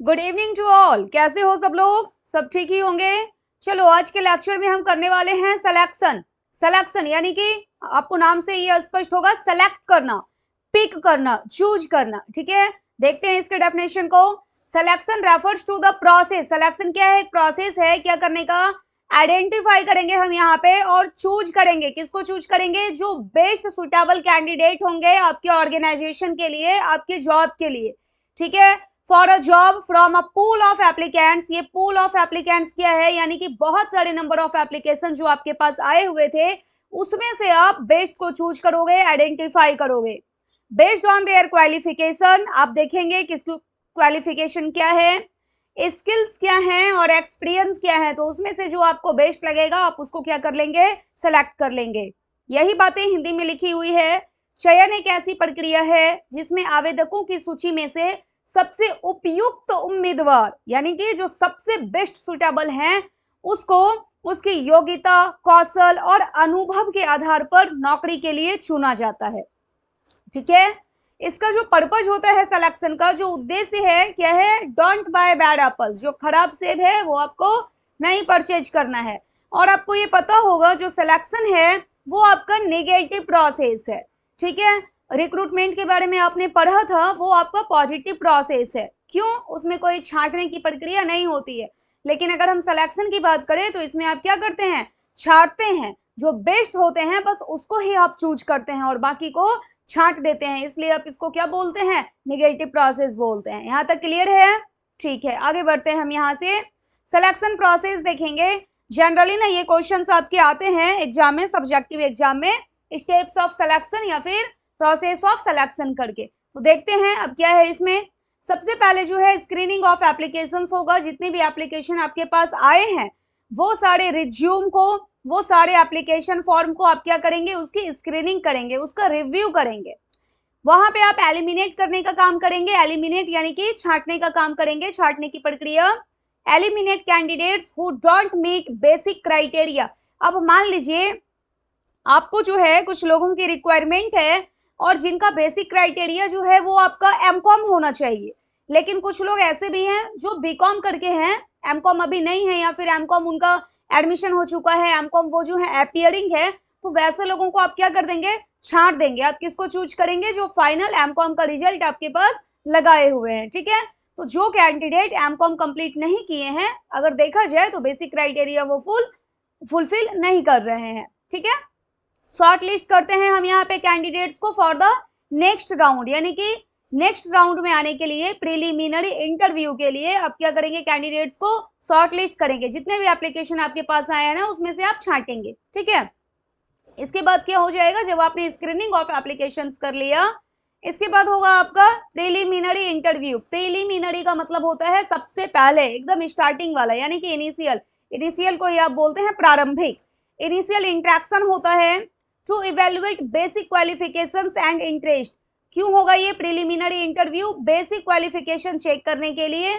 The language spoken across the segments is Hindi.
Good evening to all. कैसे हो सब लोग? सब ठीक ही होंगे। चलो आज के लेक्चर में हम करने वाले हैं सिलेक्शन। सिलेक्शन यानी कि आपको नाम से ये स्पष्ट होगा, सेलेक्ट करना, पिक करना, चूज करना। ठीक है, देखते हैं इसके डेफिनेशन को। Selection refers to the process. Selection क्या है? एक प्रोसेस है क्या करने का? आइडेंटिफाई करेंगे हम यहाँ पे और चूज करेंगे। किसको चूज करेंगे? जो बेस्ट सुटेबल कैंडिडेट होंगे आपके ऑर्गेनाइजेशन के लिए, आपके जॉब के लिए। ठीक है, for a job from a pool of applicants. ये पूल ऑफ एप्लीकेंट्स क्या है? यानी कि बहुत सारे नंबर ऑफ एप्लीकेशन जो आपके पास आए हुए थे, उसमें से आप बेस्ट को चूज करोगे, आइडेंटिफाई करोगे। बेस्ड ऑन देयर क्वालिफिकेशन, आप देखेंगे किसकी क्वालिफिकेशन क्या है, स्किल्स क्या हैं और एक्सपीरियंस क्या है, तो उसमें से जो आपको बेस्ट लगेगा आप उसको क्या कर लेंगे? सेलेक्ट कर लेंगे। यही बातें हिंदी में लिखी हुई है। चयन एक ऐसी प्रक्रिया है जिसमें आवेदकों की सूची में से सबसे उपयुक्त उम्मीदवार, यानी कि जो सबसे बेस्ट सुटेबल हैं, उसको उसकी योग्यता, कौशल और अनुभव के आधार पर नौकरी के लिए चुना जाता है। ठीक है, इसका जो पर्पज होता है सिलेक्शन का, जो उद्देश्य है क्या है? Don't by bad Apple. जो खराब सेब है वो आपको नहीं परचेज करना है। और आपको ये पता होगा जो सिलेक्शन है वो आपका नेगेटिव प्रोसेस है। ठीक है, रिक्रूटमेंट के बारे में आपने पढ़ा था, वो आपका पॉजिटिव प्रोसेस है। क्यों? उसमें कोई छांटने की प्रक्रिया नहीं होती है। लेकिन अगर हम सिलेक्शन की बात करें तो इसमें आप क्या करते हैं? छांटते हैं। जो बेस्ट होते हैं बस उसको ही आप चूज करते हैं और बाकी को छांट देते हैं, इसलिए आप इसको क्या बोलते हैं? नेगेटिव प्रोसेस बोलते हैं। यहाँ तक क्लियर है? ठीक है, आगे बढ़ते हैं हम यहाँ से। सिलेक्शन प्रोसेस देखेंगे। जनरली ना ये क्वेश्चंस आपके आते हैं एग्जाम में, सब्जेक्टिव एग्जाम में, स्टेप्स ऑफ सिलेक्शन या फिर प्रोसेस ऑफ सिलेक्शन करके। तो देखते हैं अब क्या है इसमें। सबसे पहले जो है स्क्रीनिंग ऑफ एप्लीकेशंस होगा। जितने भी एप्लीकेशन आपके पास आए हैं वो सारे रिज्यूम को, वो सारे एप्लीकेशन फॉर्म को आप क्या करेंगे? उसकी स्क्रीनिंग करेंगे, उसका रिव्यू करेंगे। वहां पे आप एलिमिनेट करने का काम करेंगे। एलिमिनेट यानी कि छांटने का काम करेंगे, छांटने की प्रक्रिया। Eliminate candidates who don't meet basic criteria. अब मान लीजिए आपको जो है कुछ लोगों की रिक्वायरमेंट है और जिनका बेसिक क्राइटेरिया जो है वो आपका एमकॉम होना चाहिए, लेकिन कुछ लोग ऐसे भी हैं जो बीकॉम करके हैं, एमकॉम अभी नहीं है, या फिर एमकॉम उनका एडमिशन हो चुका है, एमकॉम वो जो है अपियरिंग है, तो वैसे लोगों को आप क्या कर देंगे? छांट देंगे। आप किसको चूज करेंगे? जो फाइनल एमकॉम का रिजल्ट आपके पास लगाए हुए हैं। ठीक है, तो जो कैंडिडेट एमकॉम कंप्लीट नहीं किए हैं, अगर देखा जाए तो बेसिक क्राइटेरिया वो फुलफिल नहीं कर रहे हैं। ठीक है, शॉर्ट लिस्ट करते हैं हम यहाँ पे कैंडिडेट्स को फॉर द नेक्स्ट राउंड, यानी कि नेक्स्ट राउंड में आने के लिए, प्रीलिमिनरी इंटरव्यू के लिए आप क्या करेंगे? कैंडिडेट्स को शॉर्ट लिस्ट करेंगे। जितने भी एप्लीकेशन आपके पास आए हैं ना उसमें से आप छांटेंगे। ठीक है, इसके बाद क्या हो जाएगा? जब आपने स्क्रीनिंग ऑफ एप्लीकेशंस कर लिया, इसके बाद होगा आपका प्रीलिमिनरी इंटरव्यू। प्रीलिमिनरी का मतलब होता है सबसे पहले, एकदम स्टार्टिंग वाला, यानी कि इनिशियल। इनिशियल को ही आप बोलते हैं प्रारंभिक। इनिशियल इंट्रैक्शन होता है to evaluate basic qualifications and interest. क्यों होगा ये preliminary interview? Basic qualification check करने के लिए।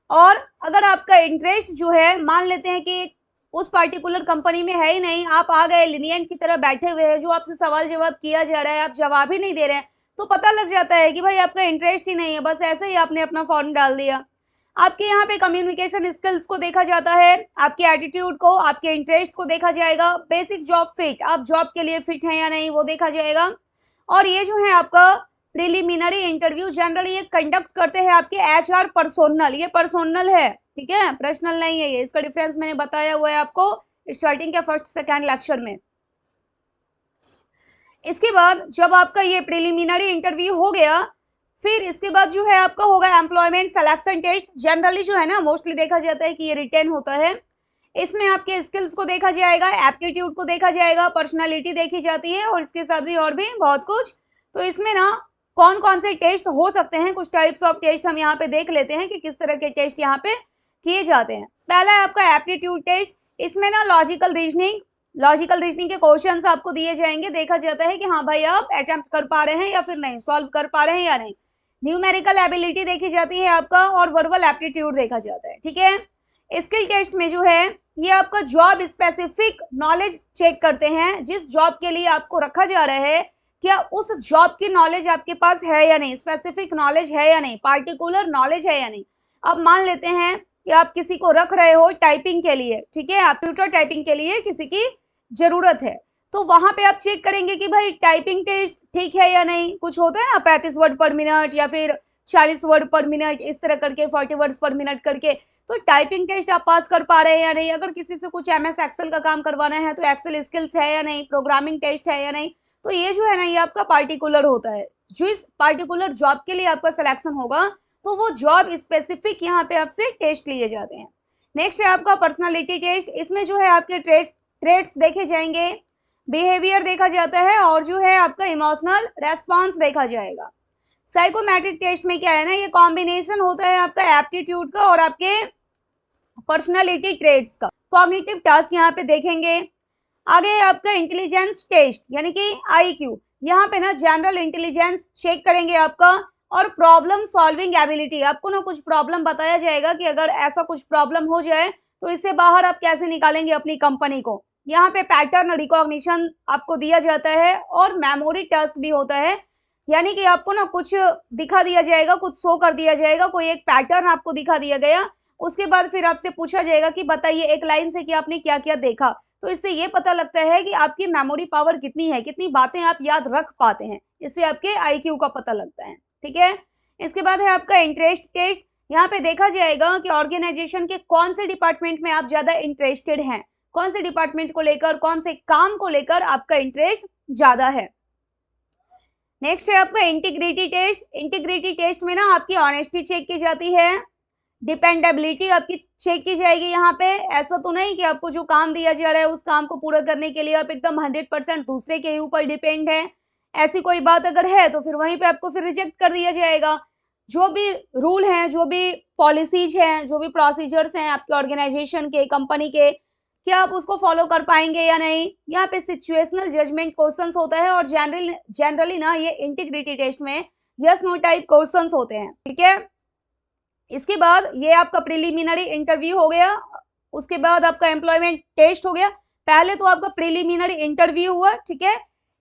और अगर आपका इंटरेस्ट जो है, मान लेते हैं कि उस पार्टिकुलर कंपनी में है ही नहीं, आप आ गए लिनियंट की तरह बैठे हुए हैं, जो आपसे सवाल जवाब किया जा रहा है आप जवाब ही नहीं दे रहे हैं, तो पता लग जाता है कि भाई आपका इंटरेस्ट ही नहीं है, बस ऐसे ही आपने अपना फॉर्म डाल दिया। आपके यहाँ पे कम्युनिकेशन स्किल्स को देखा जाता है, आपके एटीट्यूड को, आपके इंटरेस्ट को देखा जाएगा। बेसिक जॉब फिट, आप जॉब के लिए फिट हैं या नहीं वो देखा जाएगा। और ये जो है आपका प्रीलिमिनरी इंटरव्यू जनरली ये कंडक्ट करते हैं आपके एचआर पर्सोनल। ये पर्सोनल है, ठीक है, पर्सनल नहीं है ये। इसका डिफरेंस मैंने बताया हुआ है आपको स्टार्टिंग के फर्स्ट सेकंड लेक्चर में। इसके बाद जब आपका ये प्रीलिमिनरी इंटरव्यू हो गया, फिर इसके बाद जो है आपका होगा एम्प्लॉयमेंट सिलेक्शन टेस्ट। जनरली जो है ना मोस्टली देखा जाता है कि ये रिटेन होता है। इसमें आपके स्किल्स को देखा जाएगा, एप्टीट्यूड को देखा जाएगा, पर्सनालिटी देखी जाती है और इसके साथ भी और भी बहुत कुछ। तो इसमें ना कौन कौन से टेस्ट हो सकते हैं, कुछ टाइप्स ऑफ टेस्ट हम यहाँ पे देख लेते हैं कि किस तरह के टेस्ट यहाँ पे किए जाते हैं। पहला है आपका एप्टीट्यूड टेस्ट। इसमें ना लॉजिकल रीजनिंग के क्वेश्चंस आपको दिए जाएंगे। देखा जाता है कि हाँ भाई आप अटेम्प्ट कर पा रहे हैं या फिर नहीं, सॉल्व कर पा रहे हैं या नहीं। न्यूमेरिकल एबिलिटी देखी जाती है आपका और वर्बल एप्टीट्यूड देखा जाता है। ठीक है, स्किल टेस्ट में जो है ये आपका जॉब स्पेसिफिक नॉलेज चेक करते हैं। जिस जॉब के लिए आपको रखा जा रहा है, क्या उस जॉब की नॉलेज आपके पास है या नहीं, स्पेसिफिक नॉलेज है या नहीं, पार्टिकुलर नॉलेज है या नहीं। अब मान लेते हैं कि आप किसी को रख रहे हो टाइपिंग के लिए, ठीक है, आप ट्यूटर टाइपिंग के लिए किसी की जरूरत है, तो वहां पे आप चेक करेंगे कि भाई टाइपिंग टेस्ट ठीक है या नहीं। कुछ होता है ना 35 वर्ड पर मिनट या फिर 40 वर्ड पर मिनट, इस तरह करके 40 वर्ड्स पर मिनट करके, तो टाइपिंग टेस्ट आप पास कर पा रहे हैं या नहीं। अगर किसी से कुछ MS एक्सेल का काम करवाना है तो एक्सेल स्किल्स है या नहीं, प्रोग्रामिंग टेस्ट है या नहीं। तो ये जो है ना, ये आपका पार्टिकुलर होता है। जिस पार्टिकुलर जॉब के लिए आपका सिलेक्शन होगा तो वो जॉब स्पेसिफिक यहाँ पे आपसे टेस्ट लिए जाते हैं। नेक्स्ट है आपका पर्सनालिटी टेस्ट। इसमें जो है आपके ट्रेड्स देखे जाएंगे, बिहेवियर देखा जाता है और जो है आपका इमोशनल रेस्पॉन्स देखा जाएगा। साइकोमेट्रिक टेस्ट में क्या है ना, ये कॉम्बिनेशन होता है आपका एप्टीट्यूड का और आपके पर्सनालिटी ट्रेड्स का। कॉग्निटिव टास्क यहाँ पे देखेंगे। आगे आपका इंटेलिजेंस टेस्ट यानी कि IQ, यहाँ पे ना जनरल इंटेलिजेंस चेक करेंगे आपका, और प्रॉब्लम सॉल्विंग एबिलिटी, आपको ना कुछ प्रॉब्लम बताया जाएगा कि अगर ऐसा कुछ प्रॉब्लम हो जाए तो इससे बाहर आप कैसे निकालेंगे अपनी कंपनी को। यहाँ पे पैटर्न रिकॉग्निशन आपको दिया जाता है और मेमोरी टास्क भी होता है, यानी कि आपको ना कुछ दिखा दिया जाएगा, कुछ शो कर दिया जाएगा, कोई एक पैटर्न आपको दिखा दिया गया, उसके बाद फिर आपसे पूछा जाएगा कि बताइए एक लाइन से कि आपने क्या क्या देखा। तो इससे ये पता लगता है कि आपकी मेमोरी पावर कितनी है, कितनी बातें आप याद रख पाते हैं, इससे आपके IQ का पता लगता है, ठीक है। इसके बाद है आपका इंटरेस्ट टेस्ट। यहाँ पे देखा जाएगा कि ऑर्गेनाइजेशन के कौन से डिपार्टमेंट में आप ज्यादा इंटरेस्टेड हैं, कौन से डिपार्टमेंट को लेकर, कौन से काम को लेकर आपका इंटरेस्ट ज्यादा है। नेक्स्ट है आपका इंटीग्रिटी टेस्ट। इंटीग्रिटी टेस्ट में ना आपकी ऑनेस्टी चेक की जाती है, डिपेंडेबिलिटी आपकी चेक की जाएगी। यहाँ पे ऐसा तो नहीं कि आपको जो काम दिया जा रहा है उस काम को पूरा करने के लिए आप एकदम 100% दूसरे के ऊपर डिपेंड है, ऐसी कोई बात अगर है तो फिर वहीं पे आपको फिर रिजेक्ट कर दिया जाएगा। जो भी रूल हैं, जो भी पॉलिसीज हैं, जो भी प्रोसीजर्स हैं आपके ऑर्गेनाइजेशन के, कंपनी के, क्या आप उसको फॉलो कर पाएंगे या नहीं। यहाँ पे सिचुएशनल जजमेंट क्वेश्चंस होता है और जनरली ना ये इंटीग्रिटी टेस्ट में यस नो टाइप क्वेश्चंस होते हैं, ठीक है। इसके बाद ये आपका प्रिलिमिनरी इंटरव्यू हो गया, उसके बाद आपका एम्प्लॉयमेंट टेस्ट हो गया। पहले तो आपका प्रिलिमिनरी इंटरव्यू हुआ, ठीक है,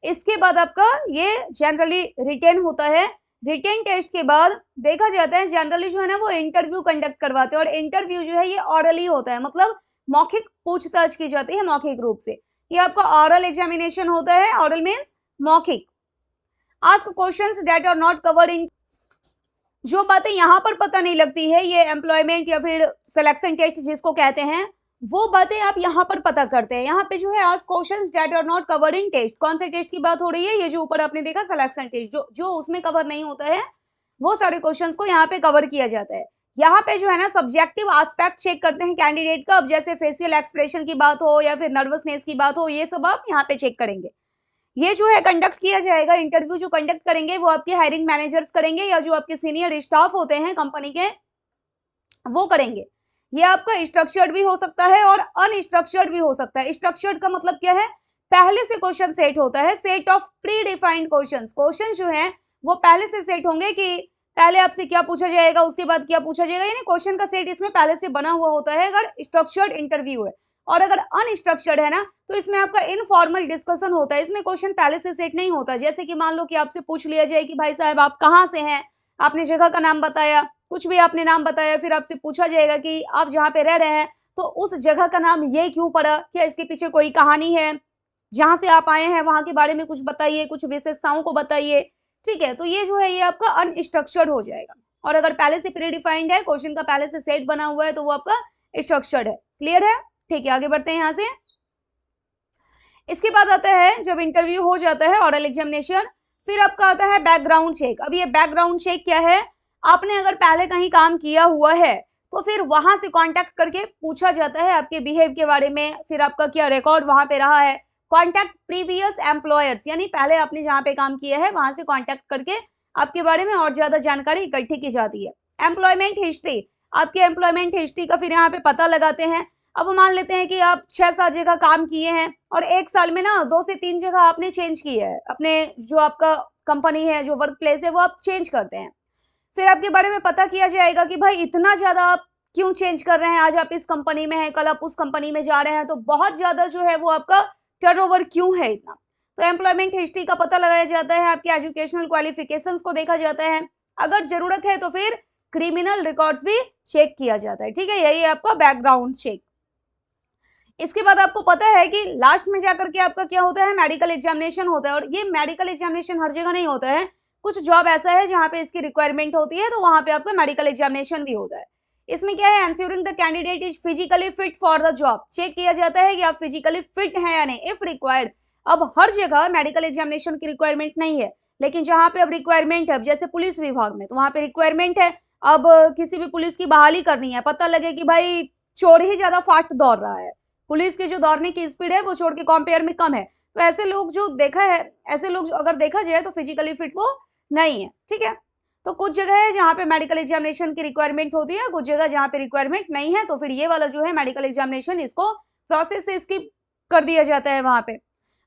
इसके बाद आपका ये जनरली रिटेन होता है। रिटेन टेस्ट के बाद देखा जाता है जनरली जो है ना वो इंटरव्यू कंडक्ट करवाते हैं, और इंटरव्यू जो है ये ऑरली होता है, मतलब मौखिक पूछताछ की जाती है मौखिक रूप से। ये आपका ऑरल एग्जामिनेशन होता है, ऑरल मीन्स मौखिक। Ask questions that are not covered in, जो बातें यहाँ पर पता नहीं लगती है, ये एम्प्लॉयमेंट या फिर सिलेक्शन टेस्ट जिसको कहते हैं, वो बातें आप यहाँ पर पता करते हैं। यहाँ पे जो है ask questions that are not covered in test, कौन से टेस्ट की बात हो रही है, ये जो ऊपर आपने देखा सिलेक्शन टेस्ट, जो उसमें कवर नहीं होता है वो सारे क्वेश्चंस को यहाँ पे कवर किया जाता है। यहाँ पे जो है ना सब्जेक्टिव एस्पेक्ट चेक करते हैं कैंडिडेट का, अब जैसे फेशियल एक्सप्रेशन की बात हो या फिर नर्वसनेस की बात हो, ये सब आप यहाँ पे चेक करेंगे। ये जो है कंडक्ट किया जाएगा, इंटरव्यू जो कंडक्ट करेंगे वो आपके हायरिंग मैनेजर्स करेंगे या जो आपके सीनियर स्टाफ होते हैं कंपनी के वो करेंगे। ये आपका स्ट्रक्चर्ड भी हो सकता है और अनस्ट्रक्चर्ड भी हो सकता है। स्ट्रक्चर्ड का मतलब क्या है, पहले से क्वेश्चन सेट होता है, set of pre defined question. Question जो है वो पहले से सेट होंगे कि पहले आपसे क्या पूछा जाएगा, उसके बाद क्या पूछा जाएगा, यानी क्वेश्चन का सेट इसमें पहले से बना हुआ होता है अगर स्ट्रक्चर्ड इंटरव्यू है। और अगर अनस्ट्रक्चर्ड है ना तो इसमें आपका इनफॉर्मल डिस्कशन होता है, इसमें क्वेश्चन पहले से सेट नहीं होता। जैसे कि मान लो कि आपसे पूछ लिया जाए कि भाई साहब आप कहाँ से हैं, आपने जगह का नाम बताया, कुछ भी आपने नाम बताया, फिर आपसे पूछा जाएगा कि आप जहाँ पे रह रहे हैं तो उस जगह का नाम ये क्यों पड़ा, क्या इसके पीछे कोई कहानी है, जहां से आप आए हैं वहां के बारे में कुछ बताइए, कुछ विशेषताओं को बताइए, ठीक है। तो ये जो है ये आपका अनस्ट्रक्चर्ड हो जाएगा। और अगर पहले से प्री डिफाइंड है, क्वेश्चन का पहले से सेट बना हुआ है, तो वो आपका स्ट्रक्चर्ड है। क्लियर है, ठीक है, आगे बढ़ते हैं यहाँ से। इसके बाद आता है जब इंटरव्यू हो जाता है ऑरल एग्जामिनेशन, फिर आपका आता है बैकग्राउंड चेक। अब ये बैकग्राउंड चेक क्या है, आपने अगर पहले कहीं काम किया हुआ है तो फिर वहां से कांटेक्ट करके पूछा जाता है आपके बिहेव के बारे में, फिर आपका क्या रिकॉर्ड वहां पे रहा है। कांटेक्ट प्रीवियस एम्प्लॉयर्स, यानी पहले आपने जहाँ पे काम किया है वहां से कांटेक्ट करके आपके बारे में और ज्यादा जानकारी इकट्ठी की जाती है। एम्प्लॉयमेंट हिस्ट्री, आपके एम्प्लॉयमेंट हिस्ट्री का फिर यहाँ पे पता लगाते हैं। अब मान लेते हैं कि आप 6-7 जगह काम किए हैं और एक साल में ना 2 से 3 जगह आपने चेंज किया है, अपने जो आपका कंपनी है, जो वर्क प्लेस है, वो आप चेंज करते हैं। फिर आपके बारे में पता किया जाएगा कि भाई इतना ज्यादा आप क्यों चेंज कर रहे हैं, आज आप इस कंपनी में हैं, कल आप उस कंपनी में जा रहे हैं, तो बहुत ज्यादा जो है वो आपका टर्नओवर क्यों है इतना। तो एम्प्लॉयमेंट हिस्ट्री का पता लगाया जाता है, आपके एजुकेशनल क्वालिफिकेशंस को देखा जाता है, अगर जरूरत है तो फिर क्रिमिनल रिकॉर्ड्स भी चेक किया जाता है, ठीक है, यही है आपका बैकग्राउंड चेक। इसके बाद आपको पता है कि लास्ट में जाकर के आपका क्या होता है, मेडिकल एग्जामिनेशन होता है। और ये मेडिकल एग्जामिनेशन हर जगह नहीं होता है, कुछ जॉब ऐसा है जहां पे इसकी रिक्वायरमेंट होती है, तो वहां पे आपका मेडिकल एग्जामिनेशन भी होता है। इसमें क्या है, ensuring the candidate is physically fit for the job, check किया जाता है कि आप फिजिकली फिट हैं या नहीं, इफ रिक्वायर्ड। अब हर जगह मेडिकल एग्जामिनेशन की रिक्वायरमेंट नहीं है, लेकिन जहां पे अब रिक्वायरमेंट है, जैसे पुलिस विभाग में, तो वहां पे रिक्वायरमेंट है। अब किसी भी पुलिस की बहाली करनी है, पता लगे कि भाई चोर ही ज्यादा फास्ट दौड़ रहा है, पुलिस की जो दौड़ने की स्पीड है वो चोर के कंपेयर में कम है, तो ऐसे लोग जो देखा है, ऐसे लोग अगर देखा जाए तो फिजिकली फिट वो नहीं है, ठीक है। तो कुछ जगह है जहां पे मेडिकल एग्जामिनेशन की रिक्वायरमेंट होती है, कुछ जगह जहां पे रिक्वायरमेंट नहीं है, तो फिर ये वाला जो है मेडिकल एग्जामिनेशन, इसको प्रोसेस से स्किप कर दिया जाता है वहां पे।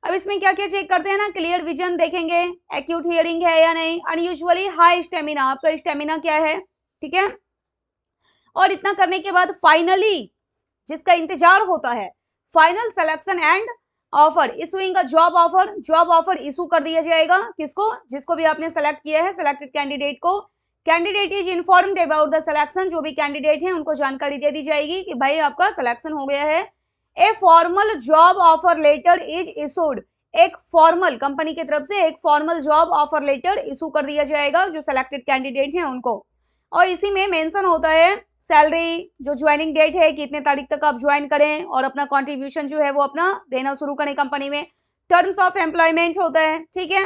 अब इसमें क्या क्या चेक करते हैं ना, क्लियर विजन देखेंगे, एक्यूट हियरिंग है या नहीं, अनयूजुअली हाई स्टेमिना, आपका स्टेमिना क्या है, ठीक है। और इतना करने के बाद फाइनली जिसका इंतजार होता है, final selection and offer issuing a job offer, job offer issue कर दिया जाएगा, किसको, जिसको भी आपने सेलेक्ट किया है, सिलेक्टेड कैंडिडेट को। Candidate is informed about the selection, जो भी कैंडिडेट है उनको जानकारी दे दी जाएगी कि भाई आपका सिलेक्शन हो गया है। A formal job offer letter is issued, एक फॉर्मल कंपनी की तरफ से एक formal job offer letter issue कर दिया जाएगा जो सिलेक्टेड कैंडिडेट है उनको। और इसी में मेंशन होता है सैलरी, जो ज्वाइनिंग डेट है, कितने तारीख तक आप ज्वाइन करें और अपना कंट्रीब्यूशन जो है वो अपना देना शुरू करें कंपनी में। टर्म्स ऑफ एम्प्लॉयमेंट होता है, ठीक है।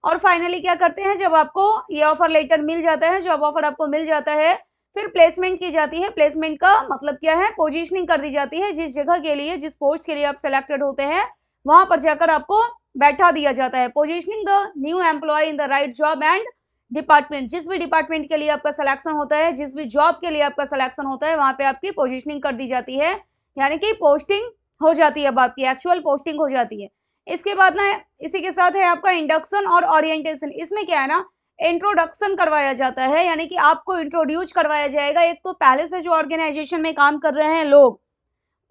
और फाइनली क्या करते हैं, जब आपको ये ऑफर लेटर मिल जाता है, जॉब ऑफर आपको मिल जाता है, फिर प्लेसमेंट की जाती है। प्लेसमेंट का मतलब क्या है, पोजीशनिंग कर दी जाती है, जिस जगह के लिए, जिस पोस्ट के लिए आप सिलेक्टेड होते हैं वहां पर जाकर आपको बैठा दिया जाता है। Positioning the new employee in the right job and department, जिस भी डिपार्टमेंट के लिए आपका सिलेक्शन होता है, जिस भी जॉब के लिए आपका सिलेक्शन होता है, वहां पे आपकी पोजीशनिंग कर दी जाती है, यानी कि पोस्टिंग हो जाती है, अब आपकी एक्चुअल पोस्टिंग हो जाती है। इसके बाद ना इसी के साथ है आपका इंडक्शन और ओरिएंटेशन। इसमें क्या है ना, इंट्रोडक्शन करवाया जाता है, यानी कि आपको इंट्रोड्यूस करवाया जाएगा। एक तो पहले से जो ऑर्गेनाइजेशन में काम कर रहे हैं लोग,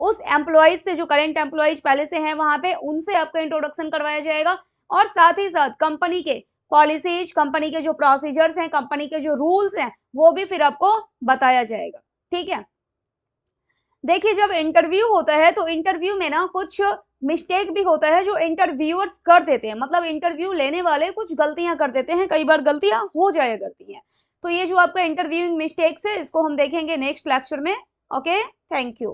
उस एम्प्लॉइज से, जो करंट एम्प्लॉइज पहले से हैं वहां पे, उनसे आपका इंट्रोडक्शन करवाया जाएगा। और साथ ही साथ कंपनी के पॉलिसीज, कंपनी के जो प्रोसीजर्स हैं, कंपनी के जो रूल्स हैं, वो भी फिर आपको बताया जाएगा, ठीक है। देखिए जब इंटरव्यू होता है तो इंटरव्यू में ना कुछ मिस्टेक भी होता है जो इंटरव्यूअर्स कर देते हैं, मतलब इंटरव्यू लेने वाले कुछ गलतियां कर देते हैं, कई बार गलतियां हो जाया करती हैं। तो ये जो आपका इंटरव्यूइंग मिस्टेक्स है, इसको हम देखेंगे नेक्स्ट लेक्चर में। Okay, thank you.